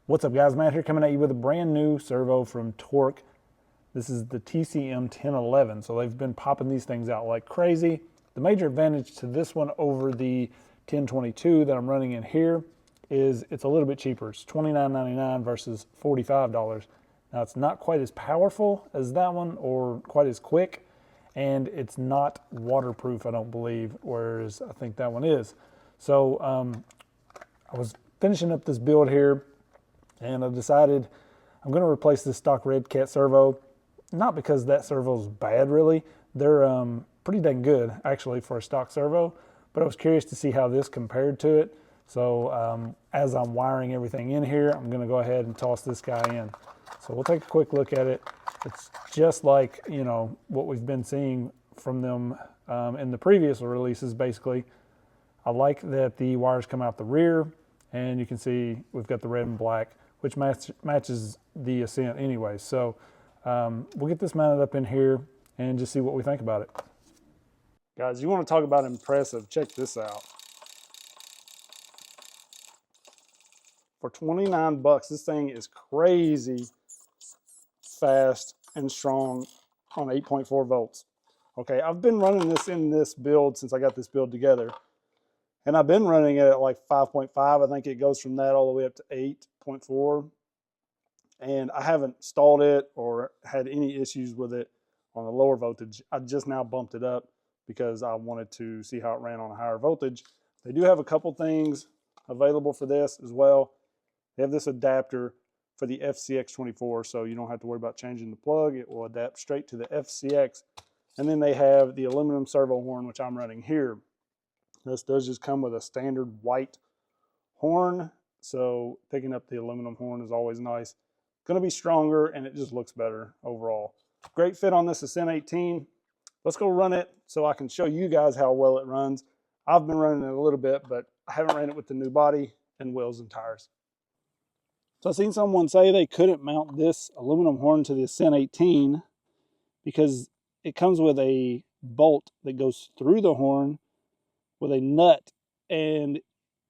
What's up guys, Matt here coming at you with a brand new servo from Torq. This is the TCM 1011, so they've been popping these things out like crazy. The major advantage to this one over the 1022 that I'm running in here is it's a little bit cheaper. It's $29.99 versus $45. Now it's not quite as powerful as that one or quite as quick, and it's not waterproof, I don't believe, whereas I think that one is. So I was finishing up this build here, and I decided I'm going to replace this stock Redcat servo. Not because that servo's bad, really. They're pretty dang good, actually, for a stock servo. But I was curious to see how this compared to it. So as I'm wiring everything in here, I'm going to go ahead and toss this guy in. So we'll take a quick look at it. It's just like, you know, what we've been seeing from them in the previous releases, basically. I like that the wires come out the rear, and you can see we've got the red and black, which matches the Ascent anyway. So we'll get this mounted up in here and just see what we think about it. Guys, you want to talk about impressive, check this out. For 29 bucks, this thing is crazy fast and strong on 8.4 volts. Okay, I've been running this in this build since I got this build together. And I've been running it at like 5.5. I think it goes from that all the way up to 8.4. And I haven't stalled it or had any issues with it on the lower voltage. I just now bumped it up because I wanted to see how it ran on a higher voltage. They do have a couple things available for this as well. They have this adapter for the FCX24, so you don't have to worry about changing the plug. It will adapt straight to the FCX. And then they have the aluminum servo horn, which I'm running here. This does just come with a standard white horn, so picking up the aluminum horn is always nice. Going to be stronger, and it just looks better overall. Great fit on this Ascent 18. Let's go run it so I can show you guys how well it runs. I've been running it a little bit, but I haven't ran it with the new body and wheels and tires. So I've seen someone say they couldn't mount this aluminum horn to the Ascent 18 because it comes with a bolt that goes through the horn with a nut, and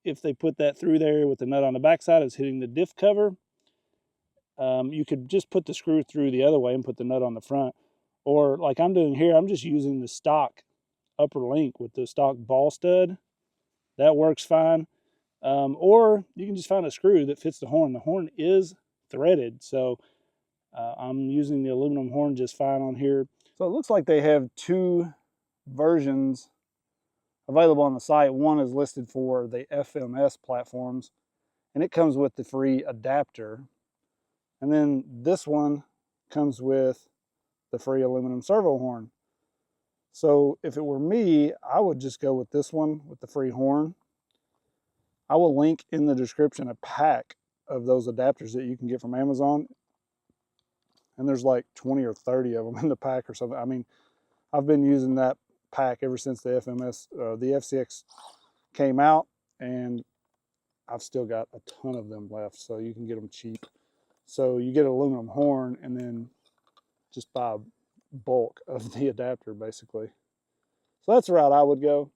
if they put that through there with the nut on the backside, it's hitting the diff cover. You could just put the screw through the other way and put the nut on the front, or like I'm doing here, I'm just using the stock upper link with the stock ball stud. That works fine. Or you can just find a screw that fits the horn. The horn is threaded, so I'm using the aluminum horn just fine on here. So it looks like they have two versions available on the site. One is listed for the FMS platforms, and it comes with the free adapter. And then this one comes with the free aluminum servo horn. So if it were me, I would just go with this one with the free horn. I will link in the description a pack of those adapters that you can get from Amazon. And there's like 20 or 30 of them in the pack or something. I mean, I've been using that pack ever since the FCX came out, and I've still got a ton of them left, so you can get them cheap. So you get an aluminum horn and then just buy a bulk of the adapter, basically. So that's the route I would go.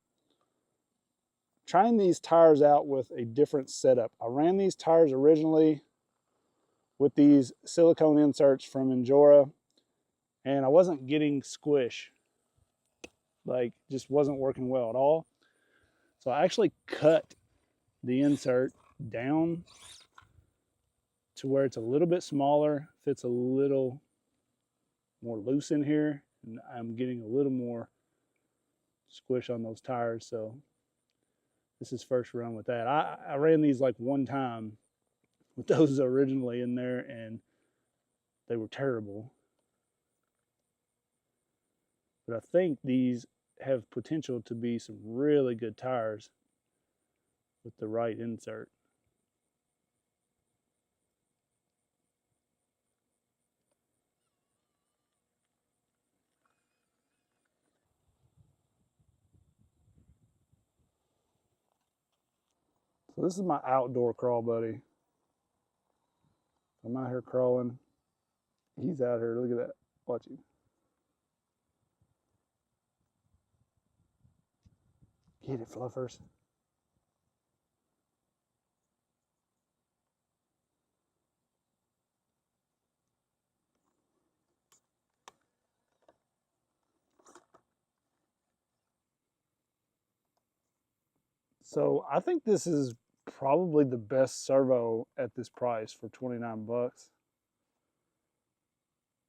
Trying these tires out with a different setup. I ran these tires originally with these silicone inserts from Injora, and I wasn't getting squish. Like, just wasn't working well at all. So I actually cut the insert down to where it's a little bit smaller, fits a little more loose in here, and I'm getting a little more squish on those tires. So this is first run with that. I ran these like one time with those originally in there, and they were terrible. But I think these have potential to be some really good tires with the right insert. So this is my outdoor crawl buddy. I'm out here crawling. He's out here, look at that, watch him. Get it, fluffers. So I think this is probably the best servo at this price for 29 bucks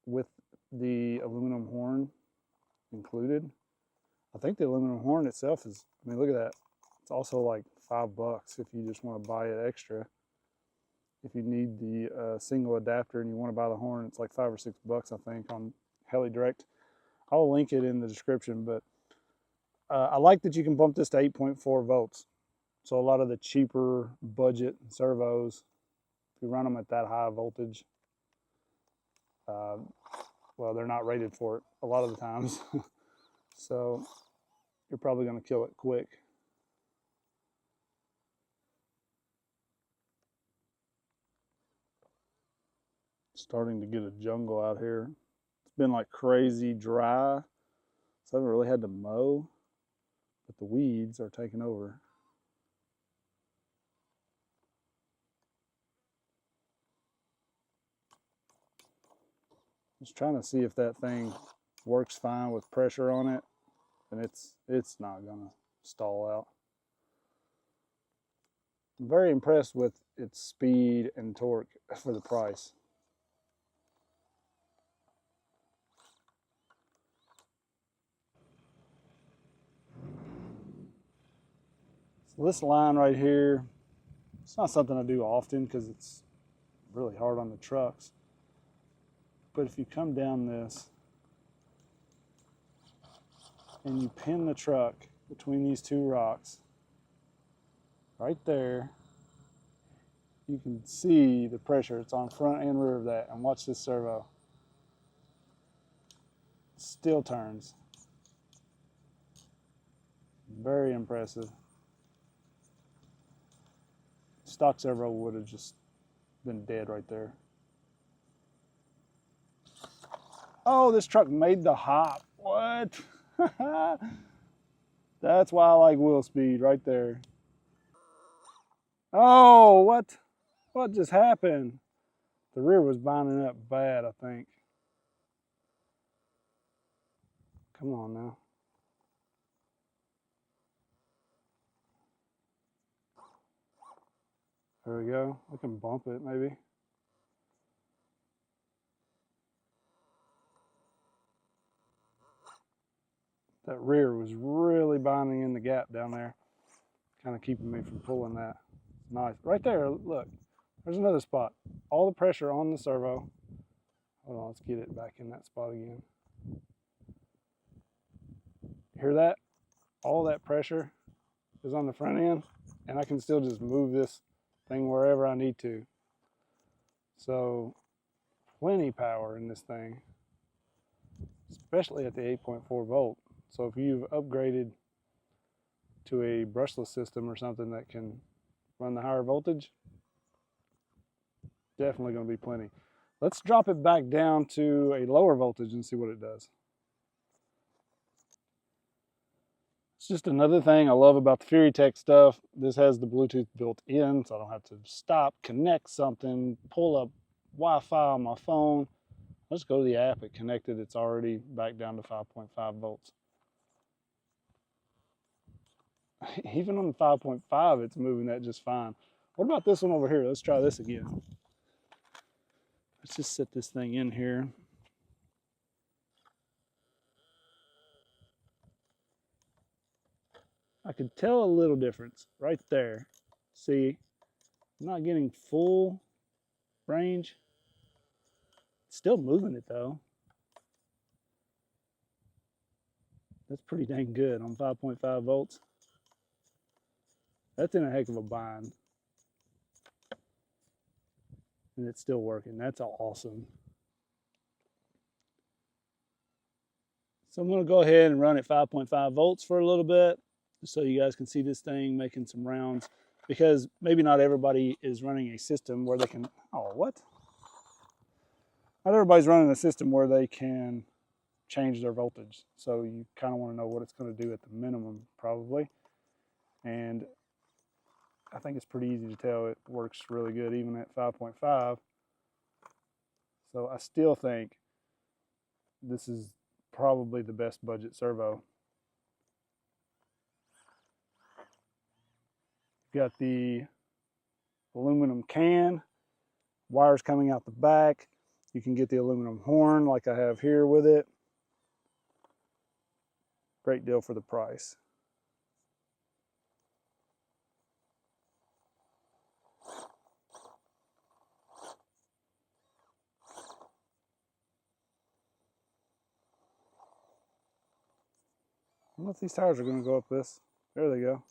with the aluminum horn included. I think the aluminum horn itself is, I mean, look at that. It's also like $5 if you just want to buy it extra. If you need the single adapter and you want to buy the horn, it's like $5 or $6, I think, on HeliDirect. I'll link it in the description, but I like that you can bump this to 8.4 volts. So a lot of the cheaper budget servos, if you run them at that high voltage, well, they're not rated for it a lot of the times. So you're probably going to kill it quick. Starting to get a jungle out here. It's been like crazy dry, so I haven't really had to mow, but the weeds are taking over. Just trying to see if that thing works fine with pressure on it, and it's not gonna stall out. I'm very impressed with its speed and torque for the price. So this line right here, it's not something I do often because it's really hard on the trucks. But if you come down this and you pin the truck between these two rocks, right there, you can see the pressure. It's on front and rear of that. And watch this servo. Still turns. Very impressive. Stock servo would have just been dead right there. Oh, this truck made the hop. What? That's why I like wheel speed right there. Oh, what? What just happened? The rear was binding up bad, I think. Come on now. There we go. I can bump it maybe. That rear was really binding in the gap down there, kind of keeping me from pulling that. Nice. Right there, look, there's another spot. All the pressure on the servo. Hold on, let's get it back in that spot again. Hear that? All that pressure is on the front end, and I can still just move this thing wherever I need to. So, plenty power in this thing, especially at the 8.4 volt. So if you've upgraded to a brushless system or something that can run the higher voltage, definitely going to be plenty. Let's drop it back down to a lower voltage and see what it does. It's just another thing I love about the FuryTech stuff. This has the Bluetooth built in, so I don't have to stop, connect something, pull up Wi-Fi on my phone. Let's go to the app, it connected, it's already back down to 5.5 volts. Even on the 5.5, it's moving that just fine. What about this one over here? Let's try this again. Let's just set this thing in here. I could tell a little difference right there. See, I'm not getting full range. It's still moving it though. That's pretty dang good on 5.5 volts. That's in a heck of a bind. And it's still working. That's awesome. So I'm going to go ahead and run at 5.5 volts for a little bit, just so you guys can see this thing making some rounds, because maybe not everybody is running a system where they can, oh, what? Not everybody's running a system where they can change their voltage. So you kind of want to know what it's going to do at the minimum, probably. And I think it's pretty easy to tell it works really good even at 5.5. So I still think this is probably the best budget servo. Got the aluminum can, wires coming out the back. You can get the aluminum horn like I have here with it. Great deal for the price. I don't know if these tires are going to go up this. There they go.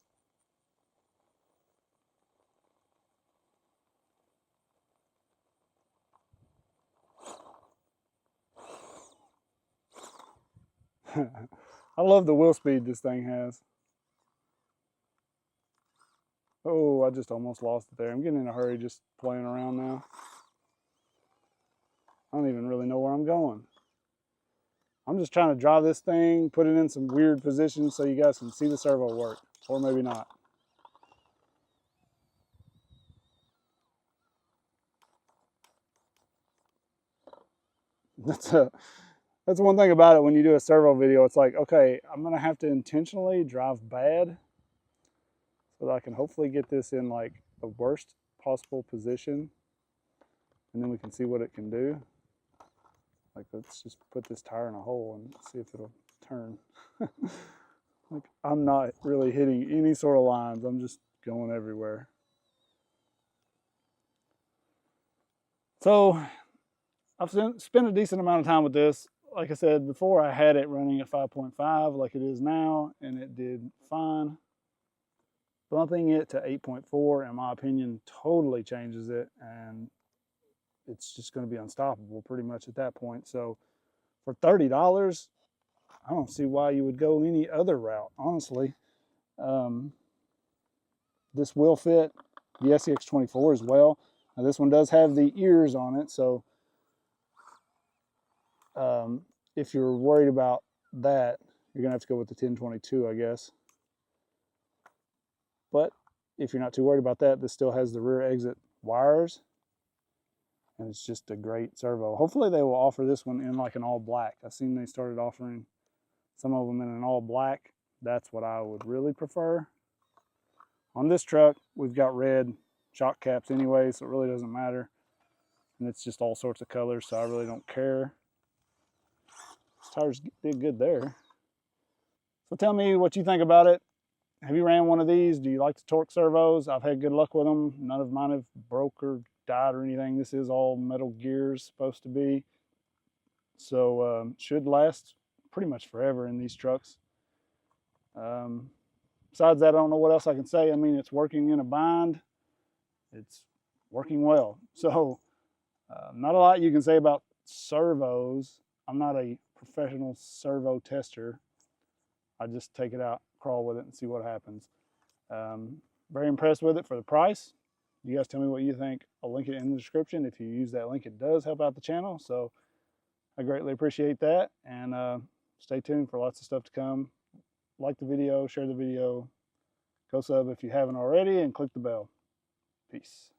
I love the wheel speed this thing has. Oh, I just almost lost it there. I'm getting in a hurry just playing around now. I don't even really know where I'm going. I'm just trying to drive this thing, put it in some weird positions so you guys can see the servo work, or maybe not. That's one thing about it when you do a servo video. It's like, okay, I'm gonna have to intentionally drive bad so that I can hopefully get this in like the worst possible position, and then we can see what it can do. Like, let's just put this tire in a hole and see if it'll turn. Like, I'm not really hitting any sort of lines. I'm just going everywhere. So I've spent a decent amount of time with this. Like I said before, I had it running at 5.5 like it is now, and it did fine. Bumping it to 8.4, in my opinion, totally changes it, and it's just going to be unstoppable pretty much at that point. So for $30, I don't see why you would go any other route, honestly. This will fit the SCX24 as well. Now, this one does have the ears on it, so if you're worried about that, you're gonna have to go with the 1022, I guess. But if you're not too worried about that, this still has the rear exit wires, and it's just a great servo. Hopefully they will offer this one in like an all black. I've seen they started offering some of them in an all black. That's what I would really prefer. On this truck, we've got red shock caps anyway, so it really doesn't matter. And it's just all sorts of colors, so I really don't care. These tires did good there. So tell me what you think about it. Have you ran one of these? Do you like the Torq servos? I've had good luck with them. None of mine have broke or died or anything. This is all metal gears supposed to be. So should last pretty much forever in these trucks. Besides that, I don't know what else I can say. I mean, it's working in a bind. It's working well. So not a lot you can say about servos. I'm not a professional servo tester. I just take it out, crawl with it, and see what happens. Very impressed with it for the price. You guys tell me what you think. I'll link it in the description. If you use that link, it does help out the channel. So I greatly appreciate that. And stay tuned for lots of stuff to come. Like the video, share the video, go sub if you haven't already, and click the bell. Peace.